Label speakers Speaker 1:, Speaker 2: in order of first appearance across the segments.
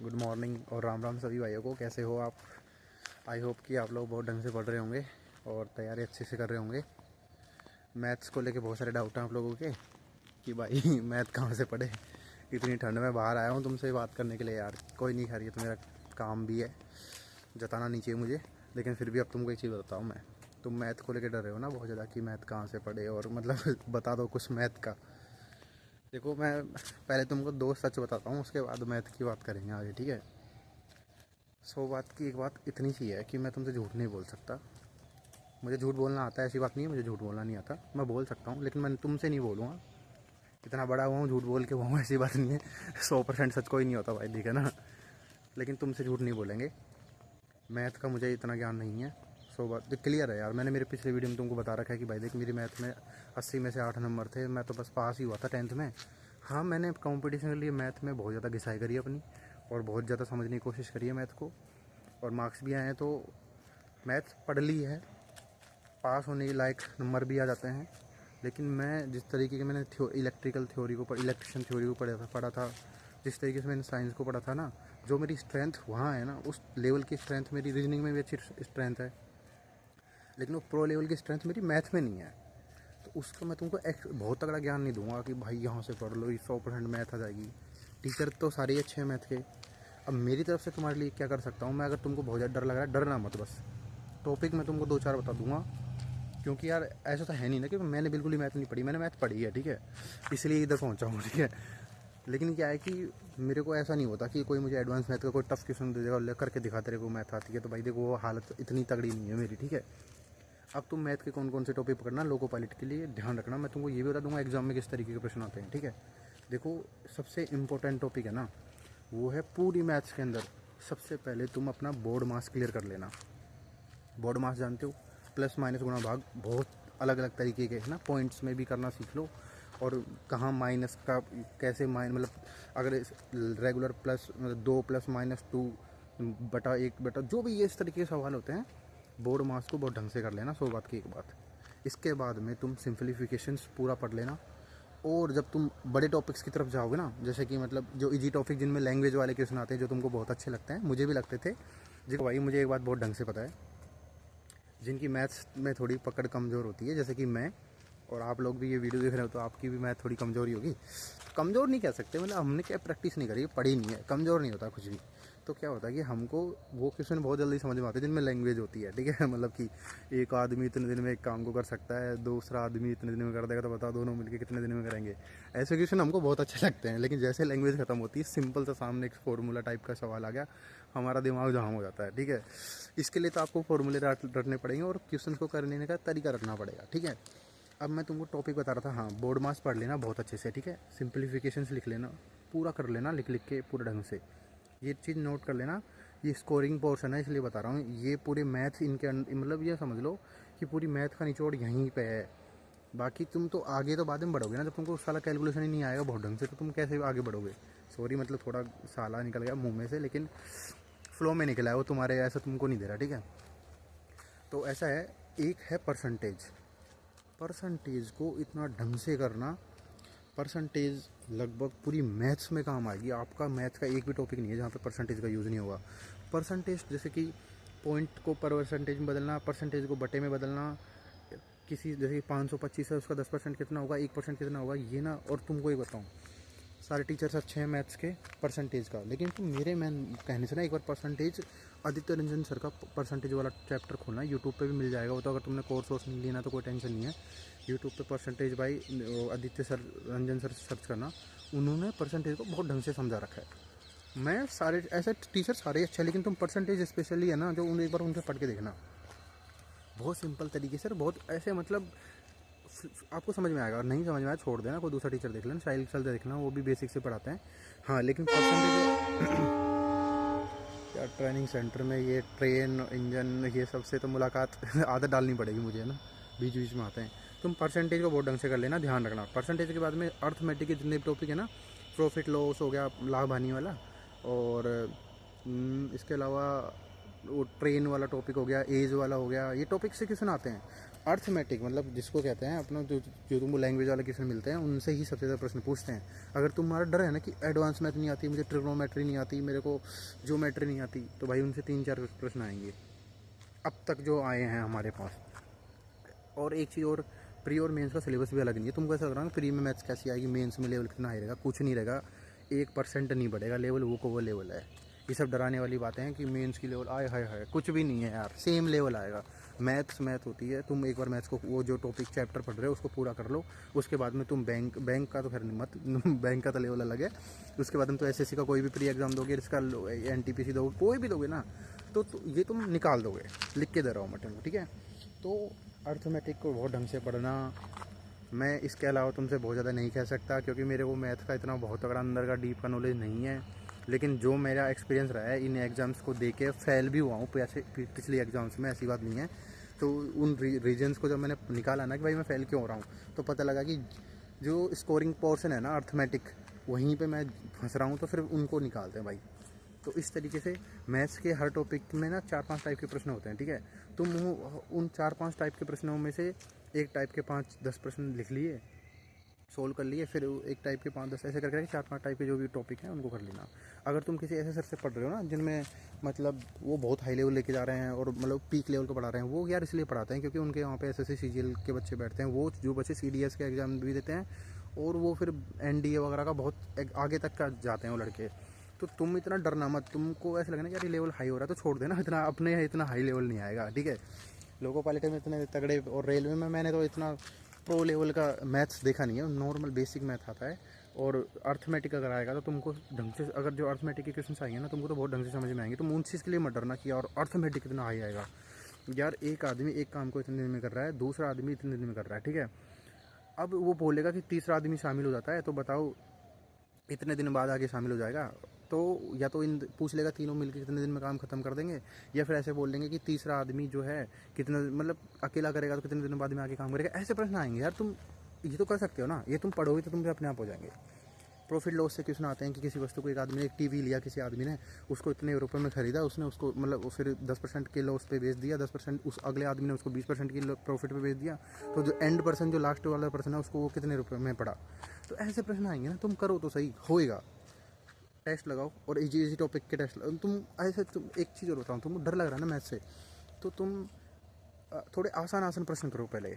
Speaker 1: Good morning और राम राम सभी भाइयों को। कैसे हो आप? आई होप कि आप लोग बहुत ढंग से पढ़ रहे होंगे और तैयारी अच्छे से कर रहे होंगे। मैथ्स को लेके बहुत सारे डाउट हैं आप लोगों के कि भाई मैथ कहाँ से पढ़े। इतनी ठंड में बाहर आया हूँ तुमसे बात करने के लिए यार। कोई नहीं, खैर ये तो मेरा काम भी है, जताना नहीं चाहिए मुझे, लेकिन फिर भी अब तुमको एक चीज़ बताता हूँ मैं। तुम मैथ को लेकर डर रहे हो ना बहुत ज़्यादा कि मैथ कहाँ से पढ़े, और मतलब बता दो कुछ मैथ का। देखो, मैं पहले तुमको दो सच बताता हूँ, उसके बाद मैथ की बात करेंगे आगे, ठीक है। बात की एक बात इतनी सी है कि मैं तुमसे झूठ नहीं बोल सकता। मुझे झूठ बोलना आता है, ऐसी बात नहीं है मुझे झूठ बोलना नहीं आता, मैं बोल सकता हूँ, लेकिन मैं तुमसे नहीं बोलूँगा। इतना बड़ा हुआ हूँ झूठ बोल के हुआ हूँ, ऐसी बात नहीं है। 100% सच कोई नहीं होता भाई, ठीक है ना। लेकिन तुमसे झूठ नहीं बोलेंगे। मैथ का मुझे इतना ज्ञान नहीं है। बात तो क्लियर है यार। मैंने मेरे पिछले वीडियो में तुमको बता रखा है कि भाई देख, मेरी मैथ में 80 में से 8 नंबर थे। मैं तो बस पास ही हुआ था 10th में। हाँ, मैंने कंपटीशन के लिए मैथ में बहुत ज़्यादा घिसाई करी है अपनी, और बहुत ज़्यादा समझने की कोशिश करी है मैथ को, और मार्क्स भी आए हैं। तो मैथ पढ़ ली है, पास होने के लायक नंबर भी आ जाते हैं। लेकिन मैं जिस तरीके के मैंने इलेक्ट्रिशियन थ्योरी को पढ़ा था, जिस तरीके से मैंने साइंस को पढ़ा था ना, जो मेरी स्ट्रेंथ वहाँ है ना, उस लेवल की स्ट्रेंथ मेरी रीजनिंग में भी अच्छी स्ट्रेंथ है, लेकिन वो प्रो लेवल की स्ट्रेंथ मेरी मैथ में नहीं है। तो उसका मैं तुमको बहुत तगड़ा ज्ञान नहीं दूंगा कि भाई यहाँ से पढ़ लो, 100% मैथ आ जाएगी। टीचर तो सारे ही अच्छे हैं मैथ के। अब मेरी तरफ से तुम्हारे लिए क्या कर सकता हूँ मैं, अगर तुमको बहुत ज़्यादा डर लग रहा है, डरना मत। बस टॉपिक मैं तुमको 2-4 बता दूंगा, क्योंकि यार ऐसा तो है नहीं ना कि मैंने बिल्कुल ही मैथ नहीं पढ़ी। मैंने मैथ पढ़ी है, ठीक है, इसलिए इधर पहुँचा हूँ, ठीक है। लेकिन क्या है कि मेरे को ऐसा नहीं होता कि कोई मुझे एडवांस मैथ का कोई टफ क्वेश्चन दे देगा और करके दिखा तेरे को मैथ आती है, तो भाई देखो वो हालत इतनी तगड़ी नहीं है मेरी, ठीक है। अब तुम मैथ के कौन कौन से टॉपिक पकड़ना, लोको पायलट के लिए ध्यान रखना। मैं तुमको ये भी बता दूंगा एग्जाम में किस तरीके के प्रश्न आते हैं, ठीक है। देखो, सबसे इम्पोर्टेंट टॉपिक है ना, वो है पूरी मैथ्स के अंदर सबसे पहले तुम अपना बोर्ड मास क्लियर कर लेना। बोर्ड मास जानते हो, प्लस माइनस गुणा भाग, बहुत अलग अलग तरीके के है ना, पॉइंट्स में भी करना सीख लो। और कहाँ माइनस का कैसे मतलब अगर रेगुलर प्लस मतलब 2 + -2 / 1 जो भी ये इस तरीके के सवाल होते हैं, बोर्ड मास को बहुत ढंग से कर लेना। बात की एक बात, इसके बाद में तुम सिंप्लीफिकेशंस पूरा पढ़ लेना। और जब तुम बड़े टॉपिक्स की तरफ जाओगे ना, जैसे कि मतलब जो इजी टॉपिक जिनमें लैंग्वेज वाले क्वेश्चन आते हैं, जो तुमको बहुत अच्छे लगते हैं, मुझे भी लगते थे जी भाई, मुझे एक बात बहुत ढंग से पता है, जिनकी मैथ्स में थोड़ी पकड़ कमज़ोर होती है, जैसे कि मैं, और आप लोग भी ये वीडियो देख रहे हो तो आपकी भी मैथ थोड़ी कमज़ोरी होगी। कमज़ोर नहीं कह सकते, मतलब हमने क्या प्रैक्टिस नहीं करी, पढ़ी नहीं है, कमज़ोर नहीं होता कुछ भी। तो क्या होता है कि हमको वो क्वेश्चन बहुत जल्दी समझ में आते हैं जिनमें लैंग्वेज होती है, ठीक है। मतलब कि एक आदमी इतने दिन में एक काम को कर सकता है, दूसरा आदमी इतने दिन में कर देगा, तो बताओ दोनों मिलकर कितने दिन में करेंगे। ऐसे क्वेश्चन हमको बहुत अच्छे लगते हैं, लेकिन जैसे लैंग्वेज खत्म होती है, सिंपल सा सामने एक फॉर्मूला टाइप का सवाल आ गया, हमारा दिमाग जाम हो जाता है, ठीक है। इसके लिए तो आपको फॉर्मूले रटने पड़ेंगे और क्वेश्चन को करने का तरीका रखना पड़ेगा, ठीक है। अब मैं तुमको टॉपिक बता रहा था, हाँ, बोर्ड मास पढ़ लेना बहुत अच्छे से, ठीक है। सिंप्लीफिकेशंस लिख लेना, पूरा कर लेना, लिख लिख के पूरे ढंग से। ये चीज़ नोट कर लेना, ये स्कोरिंग पोर्शन है इसलिए बता रहा हूँ। ये पूरे मैथ इनके मतलब ये समझ लो कि पूरी मैथ का निचोड़ यहीं पे है। बाकी तुम तो आगे तो बाद में बढ़ोगे ना, जब तुमको साला कैलकुलेशन ही नहीं आएगा बहुत ढंग से, तो तुम कैसे आगे बढ़ोगे। सॉरी, मतलब थोड़ा साला निकल गया मुँह में से, लेकिन फ्लो में निकला है वो तुम्हारे, ऐसा तुमको नहीं दे रहा, ठीक है। तो ऐसा है, एक है परसेंटेज। परसेंटेज को इतना ढंग से करना, परसेंटेज लगभग पूरी मैथ्स में काम आएगी। आपका मैथ का एक भी टॉपिक नहीं है जहाँ पे परसेंटेज का यूज़ नहीं होगा। परसेंटेज जैसे कि पॉइंट को परसेंटेज में बदलना, परसेंटेज को बटे में बदलना, किसी जैसे 525 है उसका 10% कितना होगा, 1% कितना होगा, ये ना। और तुमको ये बताऊँ, सारे टीचर्स अच्छे हैं मैथ्स के परसेंटेज का, लेकिन तुम मेरे मैन कहने से ना एक बार परसेंटेज, आदित्य रंजन सर का परसेंटेज वाला चैप्टर खोलना, यूट्यूब पे भी मिल जाएगा वो तो। अगर तुमने कोर्स वोर्स नहीं लेना तो कोई टेंशन नहीं है, यूट्यूब पे percentage by Aditya Ranjan sir search करना। उन्होंने परसेंटेज को बहुत ढंग से समझा रखा है। मैं सारे ऐसे टीचर सारे अच्छे हैं, लेकिन तुम परसेंटेज स्पेशली है ना, जो उन्हें एक बार उनसे पढ़ के देखना, बहुत सिंपल तरीके से, बहुत ऐसे मतलब आपको समझ में आएगा। और नहीं समझ में आया छोड़ देना, कोई दूसरा टीचर देख लेना, साहिल सर देखना, वो भी बेसिक से पढ़ाते हैं। हाँ, लेकिन परसेंटेज यार, ट्रेनिंग सेंटर में ये ट्रेन इंजन ये सबसे तो मुलाकात आदत डालनी पड़ेगी मुझे, है ना, बीच बीच में आते हैं। तुम परसेंटेज को बहुत ढंग से कर लेना, ध्यान रखना। परसेंटेज के बाद में अर्थमेटिक के जितने टॉपिक है ना, प्रॉफिट लॉस हो गया, लाभ हानि वाला, और इसके अलावा वो ट्रेन वाला टॉपिक हो गया, एज वाला हो गया, ये टॉपिक से क्वेश्चन आते हैं। अर्थमेटिक मतलब जिसको कहते हैं अपना जो तुमको लैंग्वेज वाले किसी मिलते हैं उनसे ही सबसे ज़्यादा प्रश्न पूछते हैं। अगर तुम्हारा डर है ना कि एडवांस मैथ नहीं आती, मुझे ट्रिग्नोमेट्री नहीं आती, मेरे को ज्योमेट्री नहीं आती, तो भाई उनसे 3-4 प्रश्न आएंगे अब तक जो आए हैं हमारे पास। और एक चीज़ और, प्री और मेंस का सिलेबस भी अलग नहीं है। तुमको ऐसा लग रहा है प्री में मैथ्स कैसी आएगी, मेंस में लेवल कितना आएगा, कुछ नहीं रहेगा, 1% नहीं बढ़ेगा लेवल, वो को वो लेवल है। ये सब डराने वाली बातें हैं कि मेंस की लेवल आए हाय हाय, कुछ भी नहीं है यार, सेम लेवल आएगा। मैथ होती है, तुम एक बार मैथ्स को वो जो टॉपिक चैप्टर पढ़ रहे हो उसको पूरा कर लो, उसके बाद में तुम बैंक का तो खैर नहीं मत बैंक का तो लेवल अलग है। उसके बाद में तो एसएससी का कोई भी प्री एग्जाम दोगे, इसका एनटीपीसी दोगे, कोई भी दोगे ना, तो ये तुम निकाल दोगे, लिख के दे रहा हूँ मैं तुमको, ठीक है। तो अर्थमेटिक को बहुत ढंग से पढ़ना। मैं इसके अलावा तुमसे बहुत ज़्यादा नहीं कह सकता क्योंकि मेरे को मैथ का इतना बहुत तगड़ा अंदर का डीप का नॉलेज नहीं है। लेकिन जो मेरा एक्सपीरियंस रहा है इन एग्ज़ाम्स को दे के, फेल भी हुआ हूँ पिछले एग्ज़ाम्स में, ऐसी बात नहीं है। तो उन रीजन्स को जब मैंने निकाला ना कि भाई मैं फ़ेल क्यों हो रहा हूँ, तो पता लगा कि जो स्कोरिंग पोर्शन है ना अर्थमेटिक, वहीं पे मैं फंस रहा हूँ, तो फिर उनको निकालते हैं भाई। तो इस तरीके से मैथ्स के हर टॉपिक में ना 4-5 टाइप के प्रश्न होते हैं, ठीक है। तुम उन 4-5 टाइप के प्रश्नों में से एक टाइप के 5-10 प्रश्न लिख लिए, सोल्व कर लिए, फिर एक टाइप के 5-10 ऐसे करके 4-5 टाइप के जो भी टॉपिक हैं उनको कर लेना। अगर तुम किसी ऐसे सर से पढ़ रहे हो ना जिनमें मतलब वो बहुत हाई लेवल लेके जा रहे हैं और मतलब पीक लेवल को पढ़ा रहे हैं, वो यार इसलिए पढ़ाते हैं क्योंकि उनके वहाँ पे एसएससी सीजीएल के बच्चे बैठते हैं, वो जो बच्चे सीडीएस के एग्ज़ाम भी देते हैं और वो फिर एनडीए वगैरह का बहुत आगे तक का जाते हैं वो लड़के। तो तुम इतना डरना मत, तुमको ऐसा लगना कि यार ये लेवल हाई हो रहा है तो छोड़ देना, इतना अपने इतना हाई लेवल नहीं आएगा, ठीक है। लोको पायलट में इतने तगड़े, और रेलवे में मैंने तो इतना प्रो लेवल का मैथ्स देखा नहीं है, नॉर्मल बेसिक मैथ आता है। और अर्थमेटिक अगर आएगा तो तुमको ढंग से, अगर जो अर्थमेटिक के क्वेश्चन आएंगे ना तुमको तो बहुत ढंग से समझ में आएंगे। तुम उन चीज़ के लिए मत डरना कि यार अर्थमेटिक कितना हाई आएगा। यार एक आदमी एक काम को इतने दिन में कर रहा है, दूसरा आदमी इतने दिन में कर रहा है, ठीक है। अब वो बोलेगा कि तीसरा आदमी शामिल हो जाता है, तो बताओ इतने दिन बाद आगे शामिल हो जाएगा। तो या तो इन पूछ लेगा तीनों मिलकर कितने दिन में काम खत्म कर देंगे, या फिर ऐसे बोल देंगे कि तीसरा आदमी जो है कितना मतलब अकेला करेगा तो कितने दिनों बाद में आगे काम करेगा। ऐसे प्रश्न आएंगे यार, तुम ये तो कर सकते हो ना, ये तुम पढ़ोगे तो तुम अपने आप हो जाएंगे। प्रॉफिट लॉस से क्वेश्चन आते हैं कि किसी वस्तु को एक आदमी ने, एक टीवी लिया किसी आदमी ने, उसको इतने रुपए में खरीदा, उसने उसको मतलब फिर 10% के लॉस पे बेच दिया, 10% उस अगले आदमी ने उसको 20% की प्रॉफिट पे बेच दिया, तो जो एंड पर्सन, जो लास्ट वाला पर्सन है, उसको वो कितने रुपए में पड़ा। तो ऐसे प्रश्न आएंगे ना, तुम करो तो सही होएगा। टेस्ट लगाओ और इजी इजी टॉपिक के टेस्ट लगाओ। तुम ऐसे, तुम एक चीज़ और बताऊँ, तुमको डर लग रहा है ना मैथ से, तो तुम थोड़े आसान आसान प्रश्न करो, पहले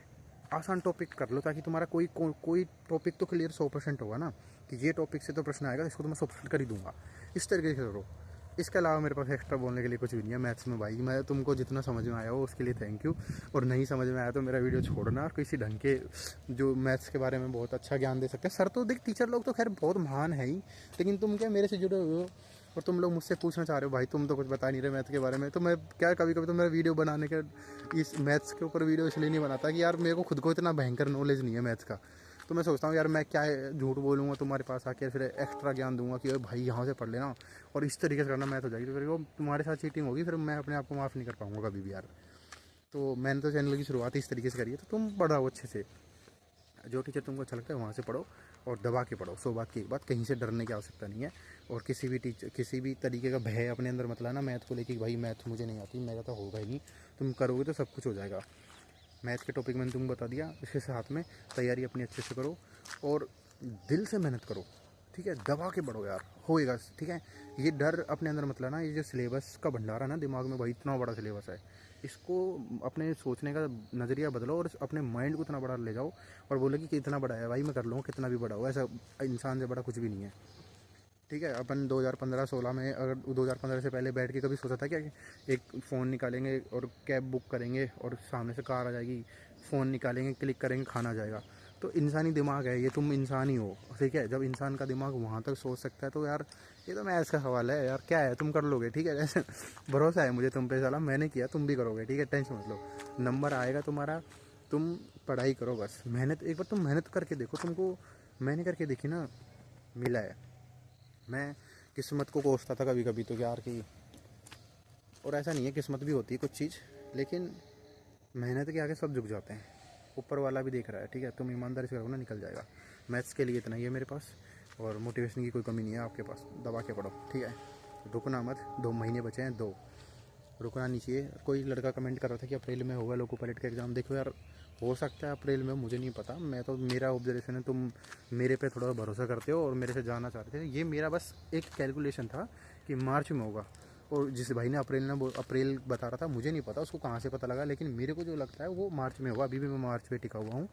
Speaker 1: आसान टॉपिक कर लो, ताकि तुम्हारा कोई टॉपिक तो क्लियर 100% होगा ना, कि ये टॉपिक से तो प्रश्न आएगा, इसको तो मैं 100% कर ही दूंगा। इस तरीके से करो। इसके अलावा मेरे पास एक्स्ट्रा बोलने के लिए कुछ भी नहीं है मैथ्स में भाई। मैं तुमको जितना समझ में आया हो उसके लिए थैंक यू, और नहीं समझ में आया तो मेरा वीडियो छोड़ना। किसी ढंग के जो मैथ्स के बारे में बहुत अच्छा ज्ञान दे सकते हैं सर, तो देख टीचर लोग तो खैर बहुत महान है ही, लेकिन तुम क्या मेरे से जुड़े हुए हो और तुम लोग मुझसे पूछना चाह रहे हो भाई, तुम तो कुछ बता नहीं रहे मैथ के बारे में। तो मैं क्या, कभी कभी तो मेरा वीडियो बनाने के, इस मैथ्स के ऊपर वीडियो इसलिए नहीं बनाता कि यार मेरे को खुद को इतना भयंकर नॉलेज नहीं है मैथ्स का। तो मैं सोचता हूँ यार मैं क्या झूठ बोलूँगा तुम्हारे पास आके, फिर एक्स्ट्रा ज्ञान दूंगा कि भाई यहाँ से पढ़ लेना और इस तरीके से करना, मैथ हो जाएगी, तो फिर वो तुम्हारे साथ चीटिंग होगी, फिर मैं अपने आप को माफ़ नहीं कर पाऊँगा कभी भी यार। तो मैंने तो चैनल की शुरुआत इस तरीके से करी है, तो तुम पढ़ाओ अच्छे से, जो टीचर तुमको अच्छा लगता है वहाँ से पढ़ो और दबा के पढ़ो। 100 बात की एक बात, कहीं से डरने की आवश्यकता नहीं है। और किसी भी तरीके का भय अपने अंदर मत लाना मैथ को लेके कि भाई मैथ मुझे नहीं आती, मेरा तो होगा ही नहीं। तुम करोगे तो सब कुछ हो जाएगा। मैथ के टॉपिक मैंने तुमको बता दिया, इसके साथ में तैयारी अपनी अच्छे से करो और दिल से मेहनत करो, ठीक है। दबा के पढ़ो यार, होएगा, ठीक है। ये डर अपने अंदर मत लाना। ये जो सिलेबस का भंडारा है ना दिमाग में, भाई इतना बड़ा सिलेबस है, इसको अपने सोचने का नज़रिया बदलो और अपने माइंड को इतना बड़ा ले जाओ और बोलो कि इतना बड़ा है भाई, मैं कर लूँगा, कितना भी बड़ा हो। ऐसा इंसान से बड़ा कुछ भी नहीं है, ठीक है। अपन 2015-16 में, अगर 2015 से पहले बैठ के कभी सोचा था क्या कि एक फ़ोन निकालेंगे और कैब बुक करेंगे और सामने से कार आ जाएगी, फ़ोन निकालेंगे, क्लिक करेंगे, खाना आ जाएगा। तो इंसानी दिमाग है ये, तुम इंसान ही हो, ठीक है। जब इंसान का दिमाग वहाँ तक सोच सकता है तो यार ये तो मैथ्स का सवाल है यार, क्या है, तुम कर लोगे, ठीक है। जैसे भरोसा है मुझे तुम पे, साला मैंने किया, तुम भी करोगे, ठीक है। टेंशन मत लो, नंबर आएगा तुम्हारा। तुम पढ़ाई करो बस, मेहनत, एक बार तुम मेहनत करके देखो, तुमको मैंने करके देखी ना, मिला है। मैं किस्मत को कोसता था कभी कभी तो यार कि, और ऐसा नहीं है, किस्मत भी होती है कुछ चीज़, लेकिन मेहनत के आगे सब झुक जाते हैं। ऊपर वाला भी देख रहा है, ठीक है। तुम ईमानदारी से करो ना, निकल जाएगा। मैथ्स के लिए इतना ही है मेरे पास, और मोटिवेशन की कोई कमी नहीं है आपके पास। दबा के पढ़ो, ठीक है। रुकना मत, 2 महीने बचे हैं, 2, रुकना नहीं चाहिए। कोई लड़का कमेंट कर रहा था कि अप्रैल में होगा लोको पायलट का एग्ज़ाम। देखो यार, हो सकता है अप्रैल में, मुझे नहीं पता। मैं तो, मेरा ऑब्जर्वेशन है, तुम मेरे पे थोड़ा भरोसा करते हो और मेरे से जानना चाहते थे। ये मेरा बस एक कैलकुलेशन था कि मार्च में होगा। और जिस भाई ने अप्रैल बता रहा था, मुझे नहीं पता उसको कहाँ से पता लगा, लेकिन मेरे को जो लगता है वो मार्च में होगा। अभी भी मैं मार्च पे टिका हुआ हूँ।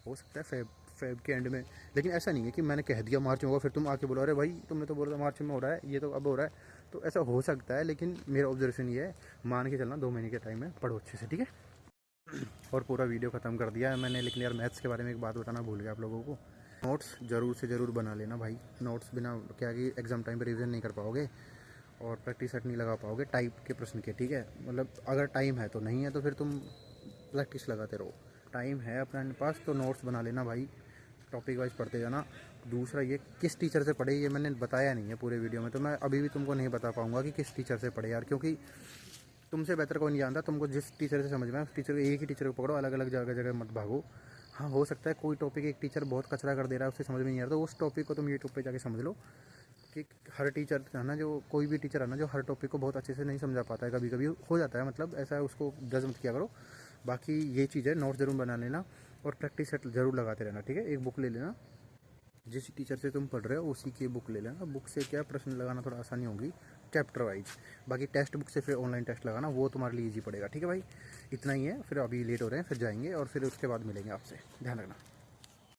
Speaker 1: हो सकता है फेब के एंड में, लेकिन ऐसा नहीं है कि मैंने कह दिया मार्च में होगा फिर तुम आके बोलो अरे भाई तुमने तो बोला था मार्च में हो रहा है, ये तो अब हो रहा है। तो ऐसा हो सकता है, लेकिन मेरा ऑब्जर्वेशन ये है, मान के चलना 2 महीने के टाइम में पढ़ो अच्छे से, ठीक है। और पूरा वीडियो ख़त्म कर दिया है मैंने, लेकिन यार मैथ्स के बारे में एक बात बताना भूल गया आप लोगों को। नोट्स ज़रूर से ज़रूर बना लेना भाई। नोट्स बिना क्या कि एग्ज़ाम टाइम पे रिवीजन नहीं कर पाओगे और प्रैक्टिस सेट नहीं लगा पाओगे टाइप के प्रश्न के, ठीक है। मतलब अगर टाइम है तो, नहीं है तो फिर तुम प्रैक्टिस लगाते रहो। टाइम है अपने पास तो नोट्स बना लेना भाई, टॉपिक वाइज पढ़ते जाना। दूसरा ये, किस टीचर से पढ़े ये मैंने बताया नहीं है पूरे वीडियो में, तो मैं अभी भी तुमको नहीं बता पाऊँगा कि किस टीचर से पढ़े यार, क्योंकि तुमसे बेहतर कोई नहीं जानता। तुमको जिस टीचर से समझ में उस टीचर को, एक ही टीचर को पकड़ो, अलग अलग जगह जगह मत भागो। हाँ, हो सकता है कोई टॉपिक एक टीचर बहुत कचरा कर दे रहा है, उससे समझ में नहीं आ रहा, तो उस टॉपिक को तुम यूट्यूब पे जाके समझ लो। कि हर टीचर है ना, जो कोई भी टीचर है ना, जो हर टॉपिक को बहुत अच्छे से नहीं समझा पाता है, कभी कभी हो जाता है, मतलब ऐसा है, उसको जज मत किया करो। बाकी ये चीज़ है, नोट ज़रूर बना लेना और प्रैक्टिस सेट ज़रूर लगाते रहना, ठीक है। एक बुक ले लेना, जिस टीचर से तुम पढ़ रहे हो उसी की बुक ले लेना। बुक से क्या प्रश्न लगाना थोड़ा आसानी होगी, चैप्टर वाइज। बाकी टेक्स्ट बुक से फिर ऑनलाइन टेस्ट लगाना, वो तुम्हारे लिए ईजी पड़ेगा, ठीक है भाई। इतना ही है, फिर अभी लेट हो रहे हैं, फिर जाएंगे और फिर उसके बाद मिलेंगे आपसे। ध्यान रखना।